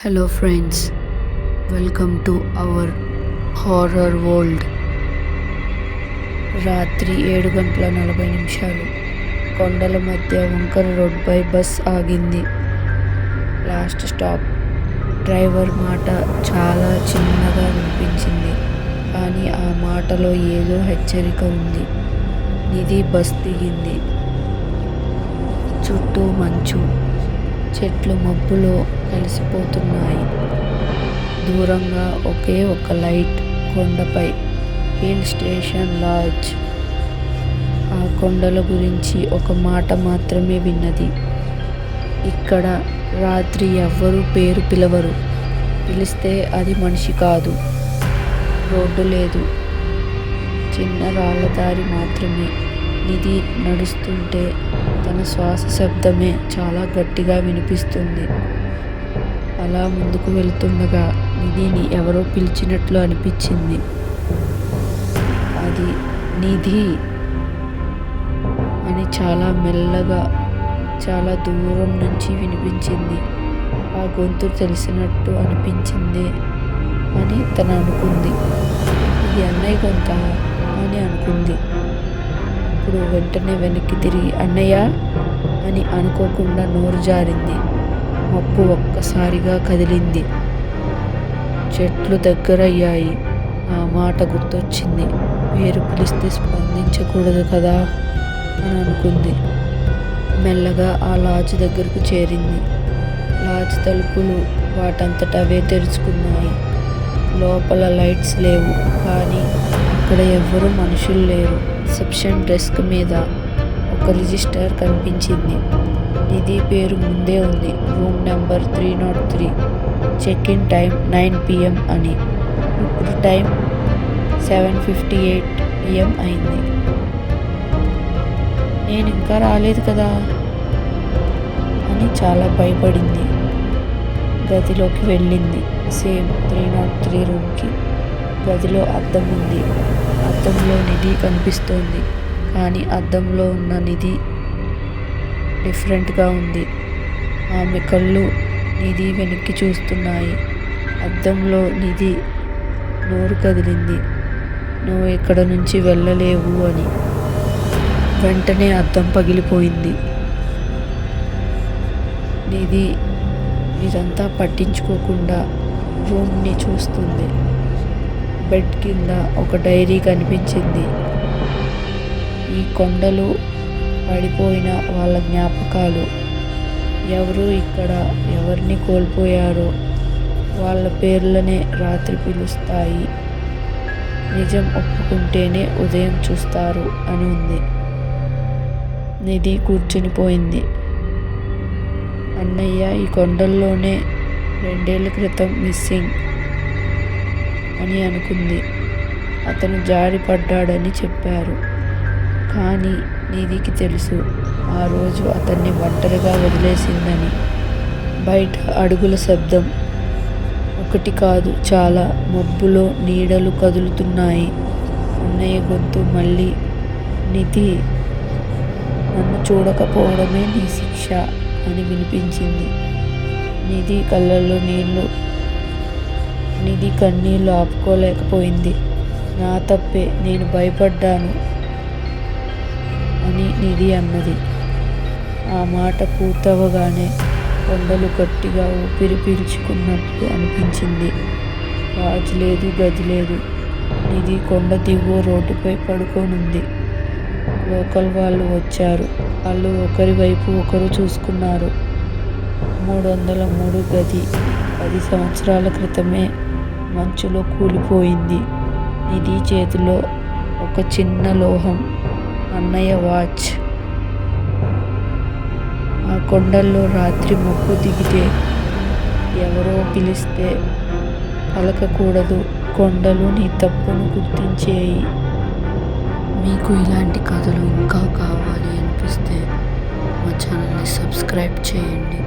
Hello friends, welcome to our horror world. రాత్రి 7:40 కొండల మధ్య వంకర రోడ్డుపై బస్ ఆగింది. Last stop. డ్రైవర్ మాట చాలా చిన్నగా వినిపించింది, కానీ ఆ మాటలో ఏదో హెచ్చరిక ఉంది. నిధి బస్ దిగింది. చుట్టూ మంచు, చెట్లు మబ్బులో కలిసిపోతున్నాయి. దూరంగా ఒకే ఒక లైట్, కొండపై హిల్ స్టేషన్ లాడ్జ్. ఆ కొండల గురించి ఒక మాట మాత్రమే విన్నది. ఇక్కడ రాత్రి ఎవ్వరూ పేరు పిలవరు. పిలిస్తే అది మనిషి కాదు. రోడ్డు లేదు, చిన్న రాళ్ళదారి మాత్రమే. నిధి నడుస్తుంటే తన శ్వాస శబ్దమే చాలా గట్టిగా వినిపిస్తుంది. అలా ముందుకు వెళ్తుండగా నిధిని ఎవరో పిలిచినట్లు అనిపించింది. అది నిధి అని చాలా మెల్లగా, చాలా దూరం నుంచి వినిపించింది. ఆ గొంతు తెలిసినట్టు అనిపించింది అని తను అనుకుంది. ఇది అన్నయ్య గొంత అని అనుకుంది. ఇప్పుడు వెంటనే వెనక్కి తిరిగి అన్నయ్య అని అనుకోకుండా నోరు జారింది. మబ్బు ఒక్కసారిగా కదిలింది. చెట్లు దగ్గరయ్యాయి. ఆ మాట గుర్తొచ్చింది. పేరు పిలిస్తే స్పందించకూడదు కదా అని అనుకుంది. మెల్లగా ఆ లాడ్జ్ దగ్గరకు చేరింది. లాడ్జ్ తలుపులు వాటంతట అవే తెరుచుకున్నాయి. లోపల లైట్స్ లేవు, కానీ అక్కడ ఎవ్వరూ మనుషులు లేరు. రిసెప్షన్ డెస్క్ మీద ఒక రిజిస్టర్ కనిపించింది. నిధి పేరు ముందే ఉంది. Room number 303. Check in time 9 PM అని. ఇప్పుడు టైం 7:58 PM అయింది. నేను ఇంకా రాలేదు కదా అని చాలా భయపడింది. గదిలోకి వెళ్ళింది. సేమ్ 303 రూమ్కి. గదిలో అద్దం ఉంది. అద్దంలో నిధి కనిపిస్తోంది, కానీ అద్దంలో ఉన్న నిధి డిఫరెంట్గా ఉంది. ఆమె కళ్ళు నిధి వెనక్కి చూస్తున్నాయి. అద్దంలో నిధి నోరు కదిలింది. నువ్వు ఇక్కడ నుంచి వెళ్ళలేవు అని. వెంటనే అద్దం పగిలిపోయింది. నిధి ఇదంతా పట్టించుకోకుండా రూమ్ని చూస్తుంది. బెడ్ కింద ఒక డైరీ కనిపించింది. ఈ కొండలు, పడిపోయిన వాళ్ళ జ్ఞాపకాలు, ఎవరు ఇక్కడ ఎవరిని కోల్పోయారో వాళ్ళ పేర్లనే రాత్రి పిలుస్తాయి. నిజం ఒప్పుకుంటేనే ఉదయం చూస్తారు అని ఉంది. నిధి కూర్చునిపోయింది. అన్నయ్య ఈ కొండల్లోనే 2 ఏళ్ల క్రితం మిస్సింగ్ అని అనుకుంది. అతను జారిపడ్డాడని చెప్పారు, కానీ నిధికి తెలుసు ఆ రోజు అతన్ని ఒంటరిగా వదిలేసిందని. బయట అడుగుల శబ్దం. ఒకటి కాదు, చాలా. మబ్బులో నీడలు కదులుతున్నాయి. అన్నయ్య గొంతు మళ్ళీ, నిధి, నన్ను చూడకపోవడమే నీ శిక్ష అని వినిపించింది. నిధి కళ్ళల్లో నీళ్లు. నిధి కన్నీళ్లు ఆపుకోలేకపోయింది. నా తప్పే, నేను భయపడ్డాను అని నిధి అన్నది. ఆ మాట పూర్తవగానే కొండలు గట్టిగా ఊపిరి పీల్చుకున్నట్టు అనిపించింది. లాడ్జ్ లేదు, గది లేదు. నిధి కొండ దిగువ రోడ్డుపై పడుకోనుంది. లోకల్ వాళ్ళు వచ్చారు. వాళ్ళు ఒకరి వైపు ఒకరు చూసుకున్నారు. 303 గది 10 సంవత్సరాల క్రితమే మంచులో కూలిపోయింది. నిధి చేతిలో ఒక చిన్న లోహం, అన్నయ్య వాచ్. ఆ కొండల్లో రాత్రి మబ్బు దిగితే ఎవరో పిలిస్తే పలకకూడదు. కొండలు నీ తప్పును గుర్తించేయి. మీకు ఇలాంటి కథలు ఇంకా కావాలి అనిపిస్తే మా ఛానల్ని సబ్స్క్రైబ్ చేయండి.